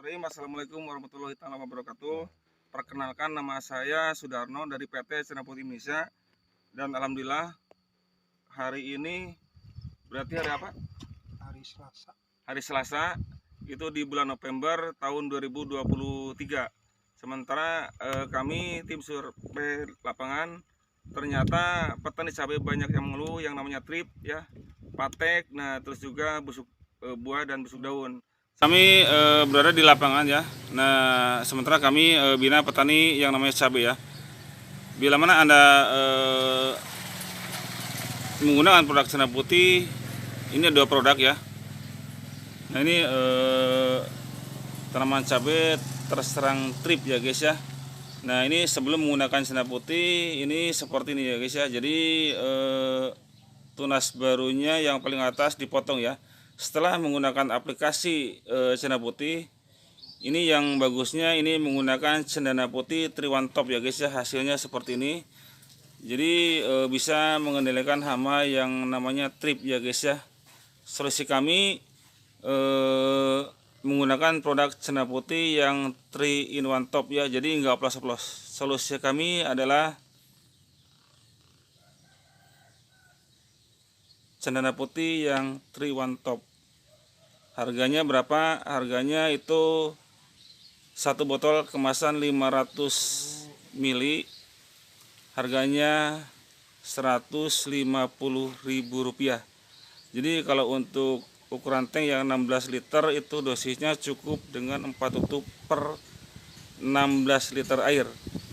Bismillahirrahmanirrahim. Assalamualaikum warahmatullahi wabarakatuh. Perkenalkan, nama saya Sudarno dari PT Cendana Putih Indonesia. Dan alhamdulillah hari ini berarti hari apa? Hari Selasa. Hari Selasa, itu di bulan November tahun 2023. Sementara kami tim survei lapangan, ternyata petani cabai banyak yang mengeluh yang namanya trip ya, patek, nah terus juga busuk buah dan busuk daun. Kami berada di lapangan ya. Nah, sementara kami bina petani yang namanya cabai ya. Bila mana Anda menggunakan produk Cendana Putih, ini ada 2 produk ya. Nah, ini tanaman cabai terserang trip ya guys ya. Nah, ini sebelum menggunakan Cendana Putih ini seperti ini ya guys ya. Jadi tunas barunya yang paling atas dipotong ya. Setelah menggunakan aplikasi Cendana Putih, ini yang bagusnya ini menggunakan Cendana Putih 3 One Top ya guys ya. Hasilnya seperti ini. Jadi bisa mengendalikan hama yang namanya trip ya guys ya. Solusi kami menggunakan produk Cendana Putih yang 3 in 1 top ya. Jadi enggak oplos-oplos. Solusi kami adalah Cendana Putih yang 3 One Top. Harganya berapa? Harganya itu 1 botol kemasan 500 ml. Harganya Rp150.000. Jadi kalau untuk ukuran tank yang 16 liter itu dosisnya cukup dengan 4 tutup per 16 liter air.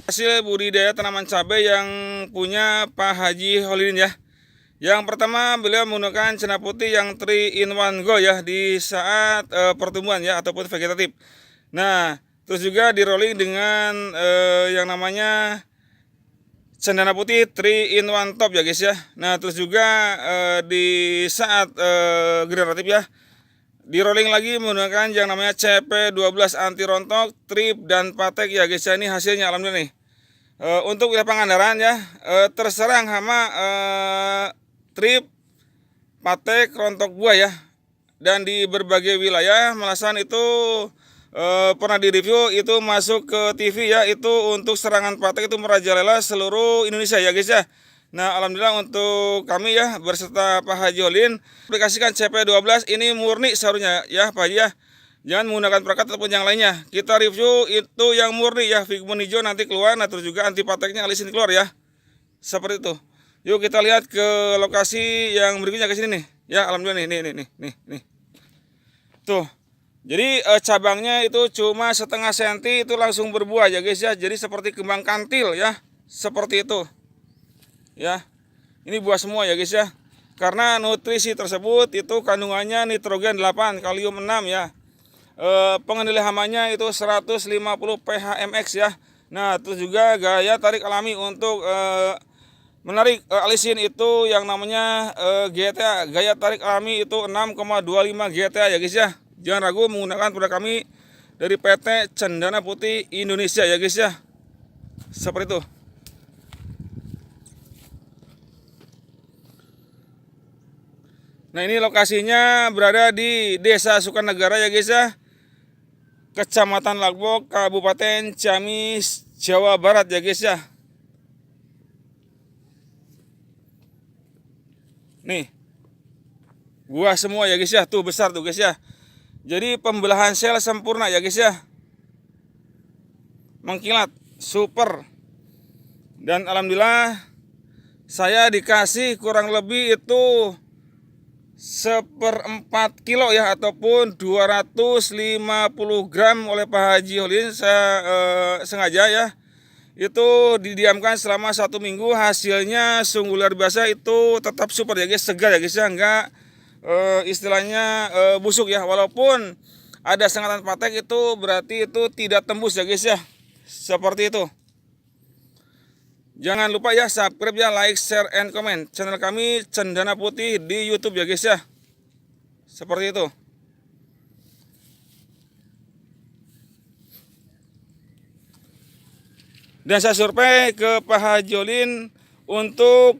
Hasil budidaya tanaman cabai yang punya Pak Haji Holidin ya. Yang pertama, beliau menggunakan Cendana Putih yang 3 in 1 go ya di saat pertumbuhan ya ataupun vegetatif. Nah, terus juga di rolling dengan yang namanya Cendana Putih 3 in 1 top ya guys ya. Nah, terus juga di saat generatif ya, di rolling lagi menggunakan yang namanya CP12 anti rontok, trip dan patek ya guys ya. Ini hasilnya alhamdulillah nih. Untuk wilayah Pangandaran ya, terserang hama trip, patek, rontok buah ya. Dan di berbagai wilayah Malasan itu pernah direview, itu masuk ke TV ya. Itu untuk serangan patek itu merajalela seluruh Indonesia ya guys ya. Nah, alhamdulillah untuk kami ya berserta Pak Haji Holidin aplikasikan CP12 ini murni seharusnya ya Pak Haji ya. Jangan menggunakan perangkat ataupun yang lainnya. Kita review itu yang murni ya, figment hijau nanti keluar, nah terus juga anti pateknya alisin keluar ya. Seperti itu. Yuk kita lihat ke lokasi yang berikutnya ke sini nih. Ya, alhamdulillah nih. Tuh. Jadi cabangnya itu cuma setengah senti itu langsung berbuah ya guys ya. Jadi seperti kembang kantil ya. Seperti itu. Ya. Ini buah semua ya guys ya. Karena nutrisi tersebut itu kandungannya nitrogen 8, kalium 6 ya. Pengendali hamanya itu 150 PHMX ya. Nah, terus juga gaya tarik alami untuk menarik alisin itu yang namanya GTA, gaya tarik alami itu 6,25 GTA ya guys ya. Jangan ragu menggunakan produk kami dari PT Cendana Putih Indonesia ya guys ya. Seperti itu. Nah, ini lokasinya berada di Desa Sukanegara ya guys ya. Kecamatan Lagbok, Kabupaten Ciamis, Jawa Barat ya guys ya. Nih, buah semua ya guys ya, tuh besar tuh guys ya. Jadi pembelahan sel sempurna ya guys ya. Mengkilat, super. Dan alhamdulillah saya dikasih kurang lebih itu 1/4 kilo ya, ataupun 250 gram oleh Pak Haji Holidin. Saya sengaja ya. Itu didiamkan selama 1 minggu, hasilnya sungguh luar biasa, itu tetap super ya guys, segar ya guys ya, enggak istilahnya busuk ya. Walaupun ada sengatan patek itu berarti itu tidak tembus ya guys ya. Seperti itu. Jangan lupa ya subscribe ya, like, share, and comment channel kami Cendana Putih di YouTube ya guys ya. Seperti itu. Dan saya survei ke Pak Haji Holidin untuk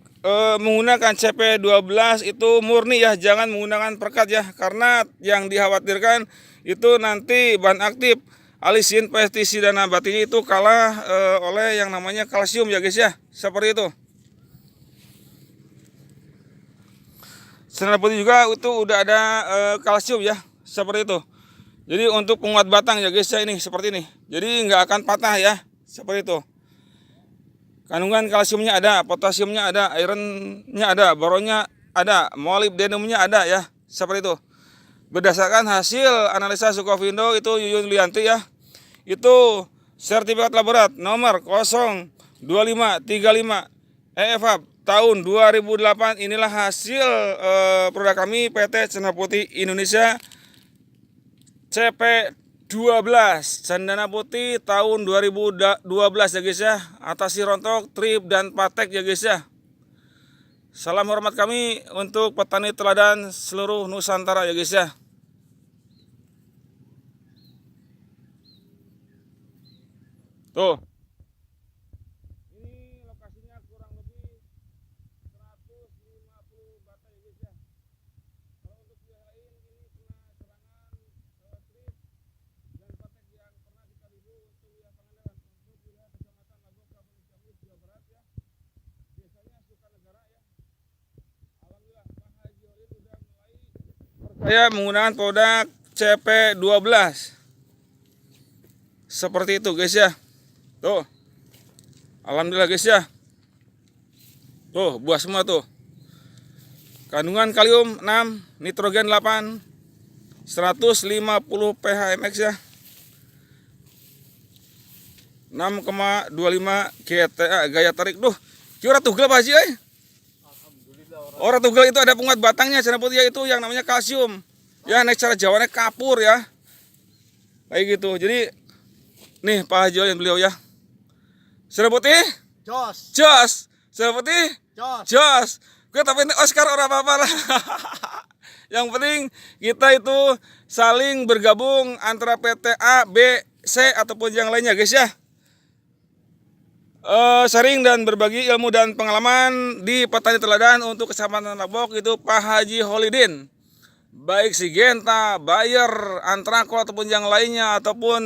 menggunakan CP12 itu murni ya, jangan menggunakan perkat ya, karena yang dikhawatirkan itu nanti bahan aktif alisin, pestisida nabatinya itu kalah oleh yang namanya kalsium ya guys ya, seperti itu. Senar putih juga itu udah ada kalsium ya, seperti itu. Jadi untuk penguat batang ya guys ya, ini seperti ini. Jadi nggak akan patah ya, seperti itu. Kandungan kalsiumnya ada, potasiumnya ada, ironnya ada, boronnya ada, molibdenumnya ada ya, seperti itu. Berdasarkan hasil analisa Sukovindo itu Yuyun Lianti ya, itu sertifikat laborat nomor 02535 EFAB tahun 2008. Inilah hasil produk kami PT Cendana Putih Indonesia CP12 Cendana Putih tahun 2012 ya guys ya, atasi rontok, trip dan patek ya guys ya. Salam hormat kami untuk petani teladan seluruh Nusantara ya guys ya. Tuh. Ini lokasinya kurang lebih 150 bata ya guys ya. Kalau untuk yang lain ini kena serangan trip dan patek yang pernah kita ribu untuk wilayah Pangandaran, untuk wilayah Kecamatan Labok, Kabupaten Ciamis, Jawa Barat ya. Biasanya suka negara ya. Alhamdulillah Pak Haji Holid udah mulai percaya menggunakan produk CP12. Seperti itu guys ya. Tuh, alhamdulillah guys ya. Tuh, buah semua tuh. Kandungan kalium 6, nitrogen 8, 150 pH MX ya. 6,25 GTA gaya tarik. Duh, kira tugel Pak Haji Orang tugel itu ada penguat batangnya Cendana Putih itu yang namanya kalsium. Ya, nek cara Jawanya kapur ya. Kayak gitu. Jadi nih Pak Haji yang beliau ya. Cendana Putih? Jos. Jos. Cendana Putih? Jos. Jos. Gue tapi ini Oscar orang apa-apa lah. Yang penting kita itu saling bergabung antara PT A, B, C ataupun yang lainnya guys ya. Sharing dan berbagi ilmu dan pengalaman di petani teladan untuk Kecamatan Labok itu Pak Haji Holidin. Baik Sigenta, Bayer, Antrakol ataupun yang lainnya, ataupun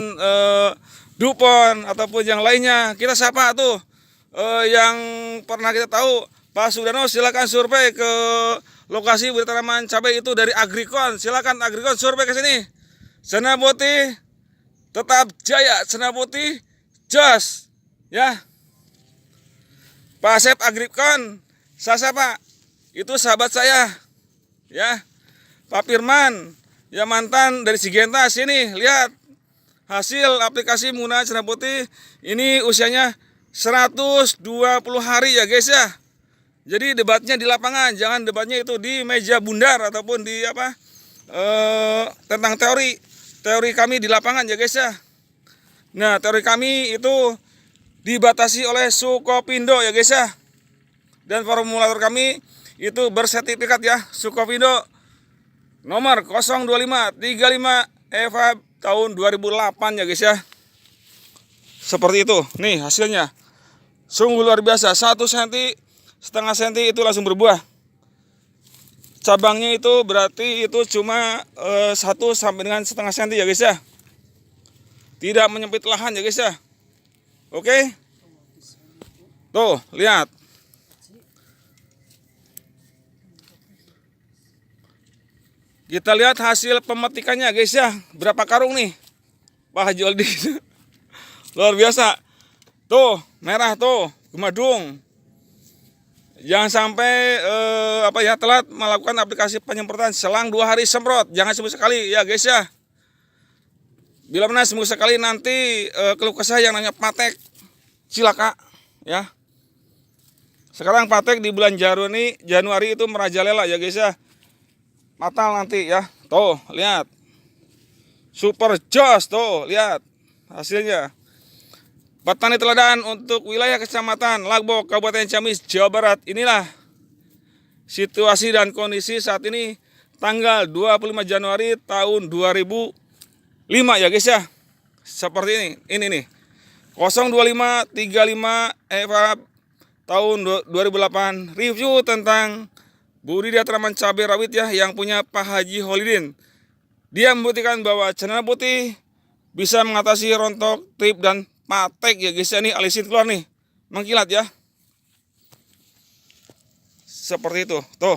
Dupont ataupun yang lainnya, kita sapa tuh yang pernah kita tahu. Pak Sudano silakan survei ke lokasi budidaya tanaman cabai itu dari Agrikon. Silakan Agrikon survei ke sini. Cendana Putih tetap jaya, Cendana Putih jos ya. Pak Asep Agrikon, saya sapa. Itu sahabat saya ya. Pak Firman ya, mantan dari Sigenta sini, lihat hasil aplikasi menggunakan Cendana Putih. Ini usianya 120 hari ya guys ya. Jadi debatnya di lapangan, jangan debatnya itu di meja bundar ataupun di apa tentang teori kami di lapangan ya guys ya. Nah, teori kami itu dibatasi oleh Sukovindo ya guys ya. Dan formulator kami itu bersertifikat ya, Sukovindo nomor 02535 EVA tahun 2008 ya guys ya. Seperti itu. Nih hasilnya. Sungguh luar biasa. 1,5 cm itu langsung berbuah. Cabangnya itu berarti itu cuma 1 sampai dengan 0,5 cm ya guys ya. Tidak menyempit lahan ya guys ya. Oke. Tuh, lihat. Kita lihat hasil pemetikannya guys ya. Berapa karung nih Pak Haji Holid. Luar biasa. Tuh, merah tuh, gemadung. Jangan sampai telat melakukan aplikasi penyemprotan. Selang 2 hari semprot. Jangan seminggu sekali ya guys ya. Bila mana seminggu sekali nanti keluh kesah yang namanya patek, cilaka ya. Sekarang patek di bulan Januari itu merajalela ya guys ya. Fatal nanti ya. Tuh, lihat. Super jos tuh, lihat hasilnya. Petani teladan untuk wilayah Kecamatan Labok, Kabupaten Ciamis, Jawa Barat. Inilah situasi dan kondisi saat ini tanggal 25 Januari tahun 2005 ya guys ya. Seperti ini nih. 02535 EVA tahun 2008, review tentang budidaya tanaman cabai rawit ya yang punya Pak Haji Holidin. Dia membuktikan bahwa cendana putih bisa mengatasi rontok, trip dan patek ya guys ya. Nih alisin keluar nih, mengkilat ya. Seperti itu. Tuh,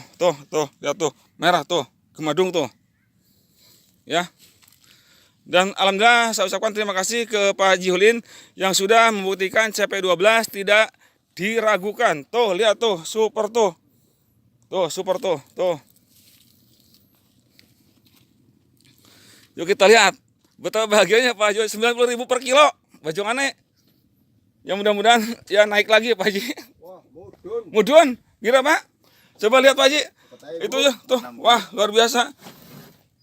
lihat tuh, merah tuh, gemadung tuh. Ya. Dan alhamdulillah saya ucapkan terima kasih ke Pak Haji Holidin yang sudah membuktikan CP12 tidak diragukan. Tuh, lihat tuh, super tuh. Tuh, super tuh, tuh. Yuk kita lihat betapa bahagianya Pak Haji, 90.000 per kilo. Bajongane. Yang mudah-mudahan ya naik lagi Pak Haji. Wah, mudun. Mudun, gila Pak. Coba lihat Pak Haji. Itu ya, tuh. Wah, luar biasa.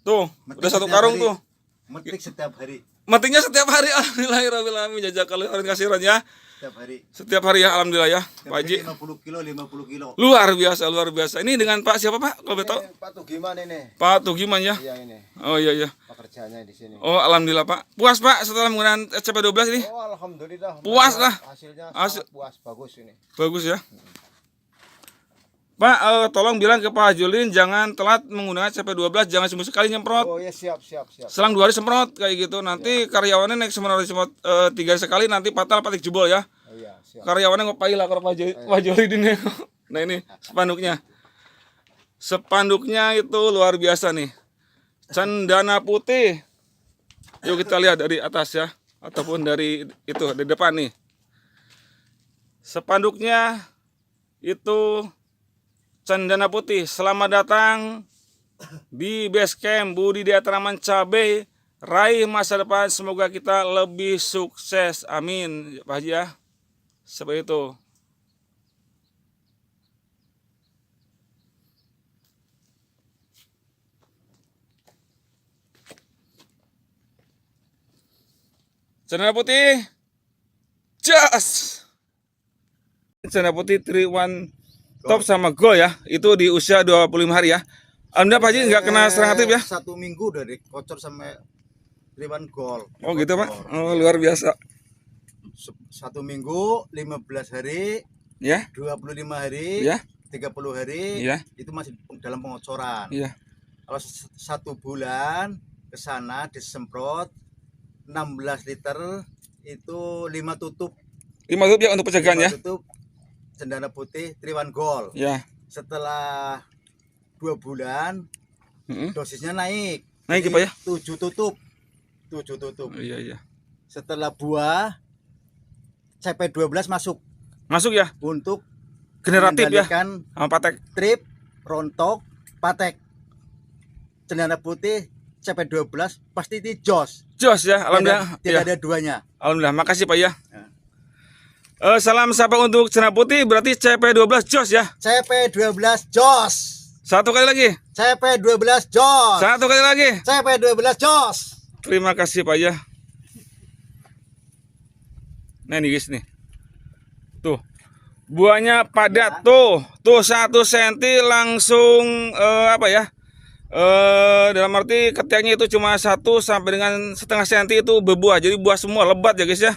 Tuh, udah satu karung tuh. Metik setiap hari. Metiknya setiap hari. Alhamdulillahirabbil alamin. Jazakallahu khairan kasiran ya. Setiap hari. Setiap hari ya alhamdulillah ya, Pak Haji. 50 kilo, 50 kilo. Luar biasa, luar biasa. Ini dengan Pak siapa Pak? Kalau betul? Pak Tugiman ini. Pak Tugiman ya. Iya ini. Oh iya. Pekerjaannya di sini. Oh alhamdulillah Pak. Puas Pak setelah menggunakan CP12 ini? Oh alhamdulillah. Puas lah. Hasilnya Hasil- sangat puas, bagus ini. Bagus ya. Pak, tolong bilang ke Pak Haji Holidin jangan telat menggunakan CP12, jangan seminggu sekali nyemprot. Oh ya siap. Selang 2 hari semprot kayak gitu. Nanti karyawannya naik semprot 3 sekali nanti fatal patik jebol ya. Oh iya, siap. Karyawannya ngopai lah kalau Pak Haji Holidin ya. Nah ini spanduknya. Spanduknya itu luar biasa nih. Cendana putih. Yuk kita lihat dari atas ya, ataupun dari itu dari depan nih. Spanduknya itu cendana putih. Selamat datang di base camp budidaya tanaman cabai. Raih masa depan, semoga kita lebih sukses. Amin Pak Haji ya. Seperti itu. Cendana putih. Jas. Cendana putih 3-in-1 top sama gold ya. Itu di usia 25 hari ya. Alhamdulillah Pak Haji nggak kena serang aktif ya. 1 minggu dari kocor sampai Triwan Gold. Oh gitu Pak. Oh luar biasa. 1 minggu, 15 hari, Ya. 25 hari, Ya. 30 hari, Ya. itu masih dalam pengocoran. Iya. Kalau 1 bulan ke sana disemprot 16 liter itu 5 tutup. 5 tutup ya untuk pencegahan ya. 5 tutup cendana putih Triwan Gold. Ya. Setelah 2 bulan dosisnya naik. Naik Jadi Pak ya. 7 tutup. 7 tutup. Oh, iya. Setelah buah CP12 masuk Masuk ya. untuk Generatif ya. mengendalikan Sama patek. trip, rontok, patek. Cendana putih CP12 pasti di jos. Jos ya. Alhamdulillah. Tidak Ya. ada duanya. Alhamdulillah. Makasih Pak ya. Ya. Salam sapa untuk cendana putih berarti CP12 jos ya. CP12 jos. Satu kali lagi. CP12 jos. Satu kali lagi. CP12 jos. Terima kasih Pak ya. Nah ini guys nih. Tuh. Buahnya padat tuh. Tuh 1 cm langsung apa ya? Dalam arti ketiaknya itu cuma 1 sampai dengan setengah senti itu berbuah. Jadi buah semua lebat ya guys ya.